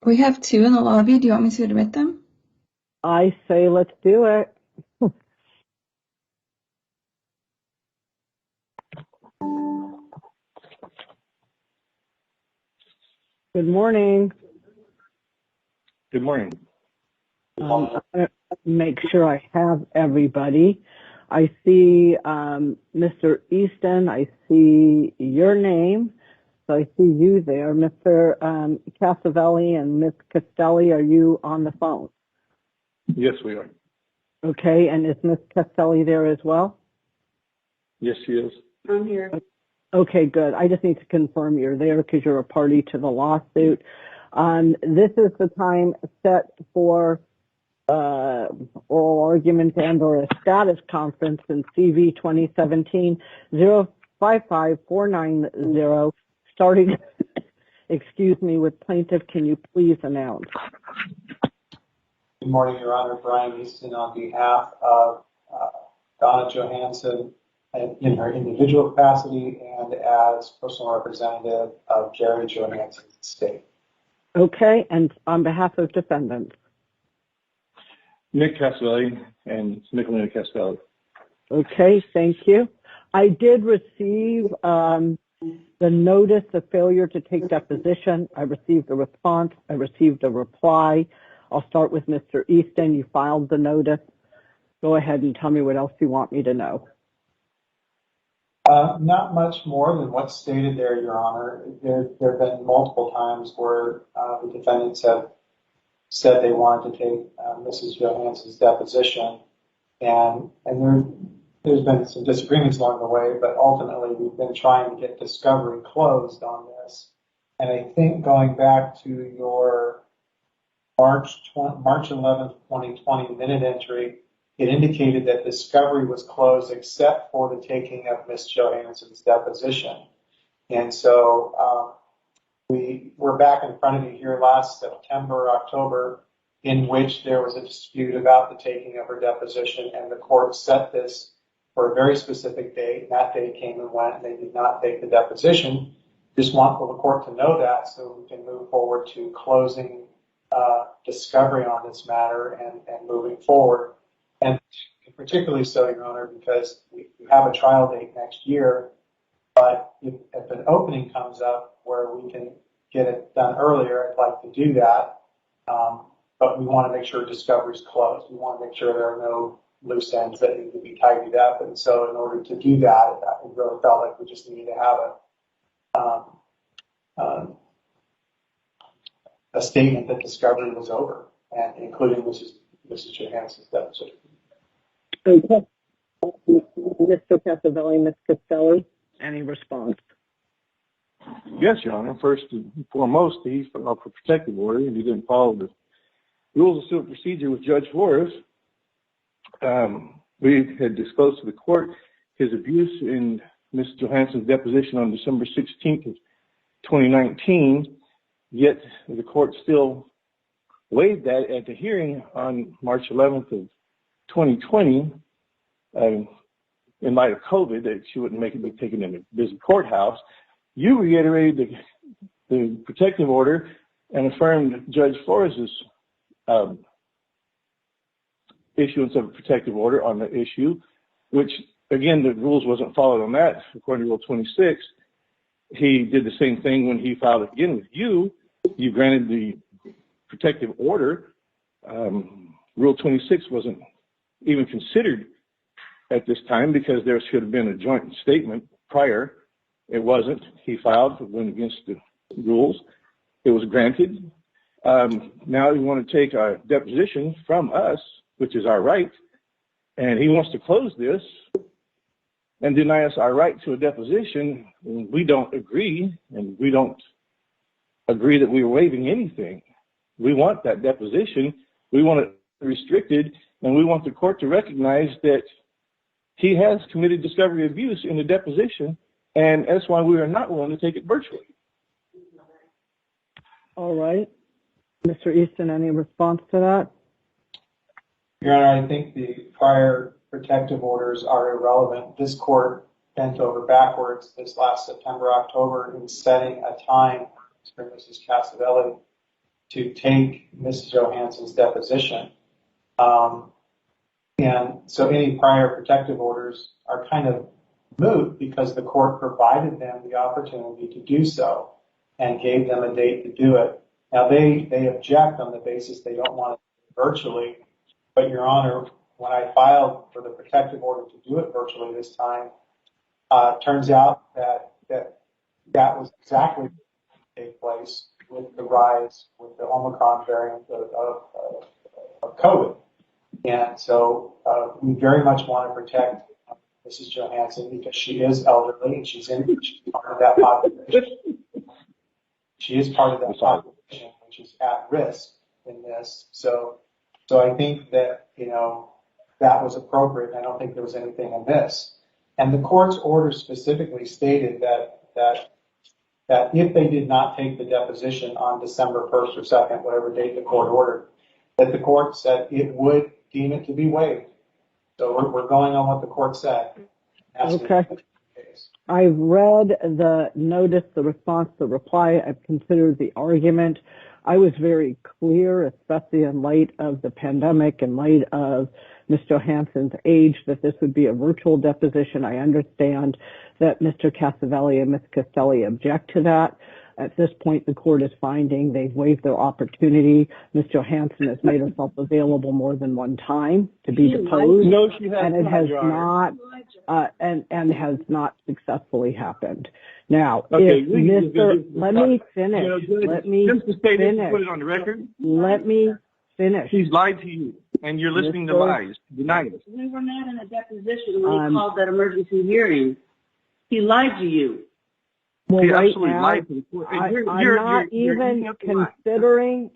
We have two in the lobby. Do you want me to admit them? I say let's do it. Good morning. Good morning. I'm gonna make sure I have everybody. I see Mr. Easton. I see your name. So I see you there. Mr. Casavelli and Ms. Castelli, are you on the phone? Yes, we are. Okay, and is Ms. Castelli there as well? Yes, she is. I'm here. Okay, good. I just need to confirm you're there because you're a party to the lawsuit. This is the time set for oral argument and or a status conference in CV 2017-055490, starting, excuse me, with plaintiff. Can you please announce? Good morning, Your Honor. Brian Easton on behalf of Donna Johansson in her individual capacity and as personal representative of Jerry Johansson's estate. Okay, and on behalf of defendants. Nick Casavelli and Nicolina Castelli. Okay, thank you. I did receive the notice of failure to take deposition. I received a response. I received a reply. I'll start with Mr. Easton. You filed the notice. Go ahead and tell me what else you want me to know. Not much more than what's stated there, Your Honor. There have been multiple times where the defendants have said they wanted to take Mrs. Johansson's deposition, and there's been some disagreements along the way, but ultimately we've been trying to get discovery closed on this. And I think going back to your March 11th, 2020 minute entry, it indicated that discovery was closed except for the taking of Ms. Johansson's deposition. And so we were back in front of you here last September, October, in which there was a dispute about the taking of her deposition, and the court set this for a very specific date. That date came and went, and they did not take the deposition. Just want the court to know that so we can move forward to closing discovery on this matter and moving forward. And particularly so, Your Honor, because we have a trial date next year, but if an opening comes up where we can get it done earlier, I'd like to do that. But we want to make sure discovery is closed. We want to make sure there are no loose ends that need to be tidied up. And so in order to do that, we really felt like we just needed to have a statement that discovery was over, and including Mrs. Johansson's deposition. Okay. Mr. Casavelli, Ms. Castelli, any response? Yes, Your Honor. First and foremost, he filed for protective order, and he didn't follow the rules of civil procedure with Judge Forrest. We had disclosed to the court his abuse in Ms. Johansson's deposition on December 16th of 2019, yet the court still waived that at the hearing on March 11th of 2020, in light of COVID, that she wouldn't make it be taken in a busy courthouse. You reiterated the protective order and affirmed Judge Forrest's issuance of a protective order on the issue, which, again, the rules wasn't followed on that. According to Rule 26, he did the same thing when he filed again with you. You granted the protective order. Rule 26 wasn't even considered at this time because there should have been a joint statement prior. It wasn't. He filed, went against the rules. It was granted. Now you want to take a deposition from us, which is our right, and he wants to close this and deny us our right to a deposition. We don't agree, and we don't agree that we're waiving anything. We want that deposition. We want it restricted, and we want the court to recognize that he has committed discovery abuse in the deposition, and that's why we are not willing to take it virtually. All right. Mr. Easton, any response to that? Your Honor, I think the prior protective orders are irrelevant. This court bent over backwards this last September, October in setting a time for Mrs. Casavelli to take Mrs. Johansson's deposition. And so any prior protective orders are kind of moot because the court provided them the opportunity to do so and gave them a date to do it. Now they object on the basis they don't want it virtually, but Your Honor, when I filed for the protective order to do it virtually this time, turns out that was exactly what take place with the rise with the Omicron variant of COVID. And so we very much want to protect Mrs. Johansson because she is elderly and she's part of that population. She is part of that population which is at risk in this. So I think that, that was appropriate. I don't think there was anything amiss. And the court's order specifically stated that if they did not take the deposition on December 1st or 2nd, whatever date the court ordered, that the court said it would deem it to be waived. So we're going on what the court said. Okay. I've read the notice, the response, the reply. I've considered the argument. I was very clear, especially in light of the pandemic, in light of Ms. Johansson's age, that this would be a virtual deposition. I understand that Mr. Casavelli and Ms. Castelli object to that. At this point, the court is finding they've waived their opportunity. Ms. Johansson has made herself available more than one time to be deposed. No, she has and it not, has Your Honor. not, and has not successfully happened. Now, okay, let me finish. Let me just to say finish. This, put it on the record. Let me finish. She's lied to you, and you're listening to lies. Deny it. We were not in a deposition when he called that emergency hearing. He lied to you. Well, he right absolutely now, lied to you.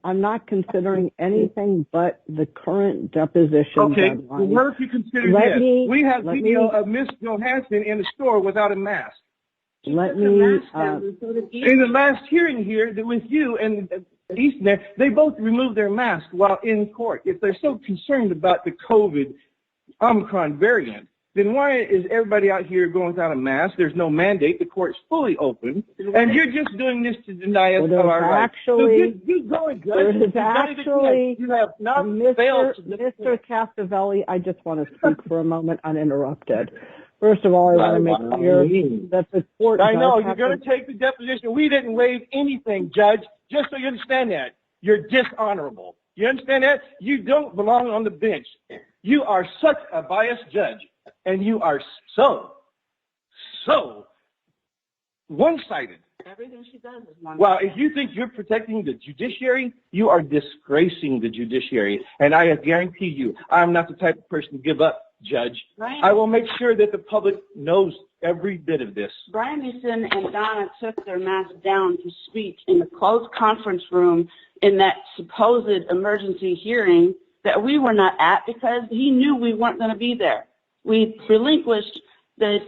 I'm not considering anything but the current deposition. Okay, deadline. well, what if you consider this? We have video of Miss Johansson in the store without a mask. In the last hearing here with you and Easton, they both removed their mask while in court. If they're so concerned about the COVID Omicron variant, then why is everybody out here going without a mask? There's no mandate. The court's fully open. And you're just doing this to deny us of our rights. Actually, so you have not failed. Mr. Casavelli, I just want to speak for a moment uninterrupted. First of all, I want to make clear that the court. I know you're going to take the deposition. We didn't waive anything, Judge. Just so you understand that, you're dishonorable. You understand that? You don't belong on the bench. You are such a biased judge, and you are so one-sided. Everything she does is one-sided. Well, if you think you're protecting the judiciary, you are disgracing the judiciary. And I guarantee you, I'm not the type of person to give up, Judge. I will make sure that the public knows every bit of this. Brian Easton and Donna took their mask down to speak in the closed conference room in that supposed emergency hearing that we were not at because he knew we weren't going to be there. We relinquished the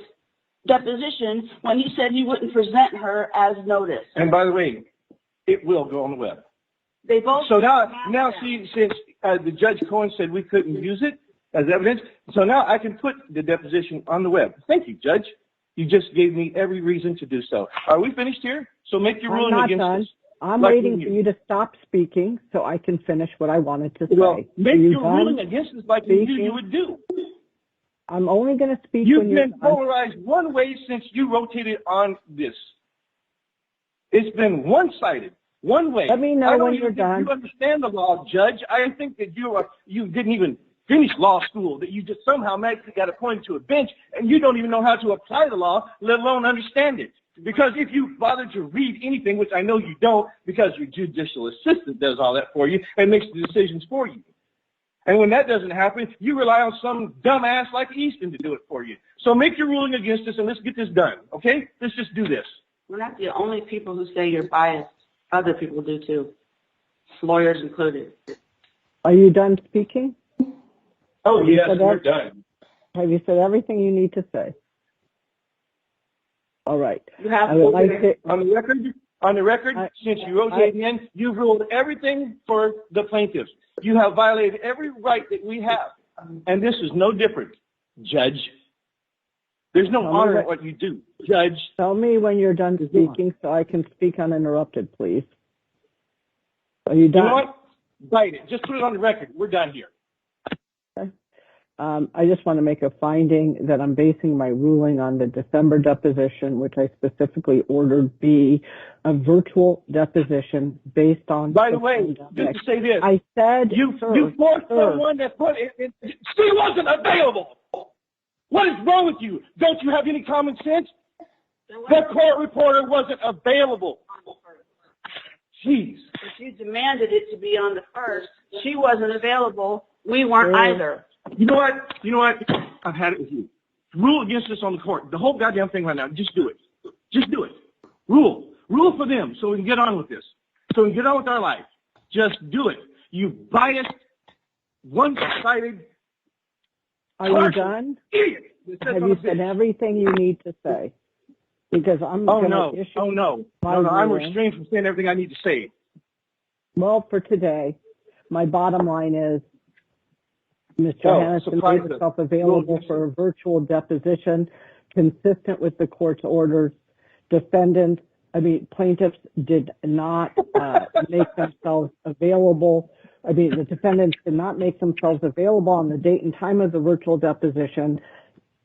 deposition when he said he wouldn't present her as notice. And by the way, it will go on the web. They both. So now see, since the Judge Cohen said we couldn't use it as evidence, so now I can put the deposition on the web. Thank you, Judge. You just gave me every reason to do so. Are we finished here? So make your ruling against us. I'm waiting for you to stop speaking so I can finish what I wanted to say. Well, make your ruling against us like you would do. I'm only going to speak You've when you're been polarized one way since you rotated on this. It's been one-sided, one way. Let me know when you're done. You understand the law, Judge. I think that you didn't even finish law school, that you just somehow magically got appointed to a bench, and you don't even know how to apply the law, let alone understand it. Because if you bother to read anything, which I know you don't, because your judicial assistant does all that for you and makes the decisions for you. And when that doesn't happen, you rely on some dumbass like Easton to do it for you. So make your ruling against us and let's get this done, okay? Let's just do this. We're not the only people who say you're biased. Other people do too, lawyers included. Are you done speaking? Oh, yes, we're done. Have you said everything you need to say? All right. You have on the record, since you rotated in, you've ruled everything for the plaintiffs. You have violated every right that we have. And this is no different, Judge. There's no honor in what you do, Judge. Tell me when you're done speaking so I can speak uninterrupted, please. Are you done? You know what? Bite it. Just put it on the record. We're done here. Okay. I just want to make a finding that I'm basing my ruling on the December deposition, which I specifically ordered be a virtual deposition based on. By the way, just to say this, I said you forced someone that put it. She wasn't available. What is wrong with you? Don't you have any common sense? The court reporter wasn't available. Jeez. If you demanded it to be on the 1st, she wasn't available. We weren't either. You know what? I've had it with you. Rule against us on the court. The whole goddamn thing right now. Just do it. Just do it. Rule for them so we can get on with this. So we can get on with our life. Just do it. You biased, one-sided. Are you done? Idiot. Have you said everything you need to say? Because I'm going to issue. Oh no. I'm restrained from saying everything I need to say. Well, for today, my bottom line is Ms. Johannesson made herself available for a virtual deposition consistent with the court's orders. Plaintiffs did not make themselves available. The defendants did not make themselves available on the date and time of the virtual deposition.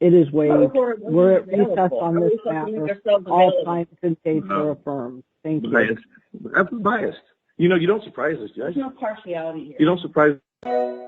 It is waived. We're at recess on this matter. All times and dates are affirmed. Thank you. I'm biased. You don't surprise us, Judge. There's no partiality here. You don't surprise us.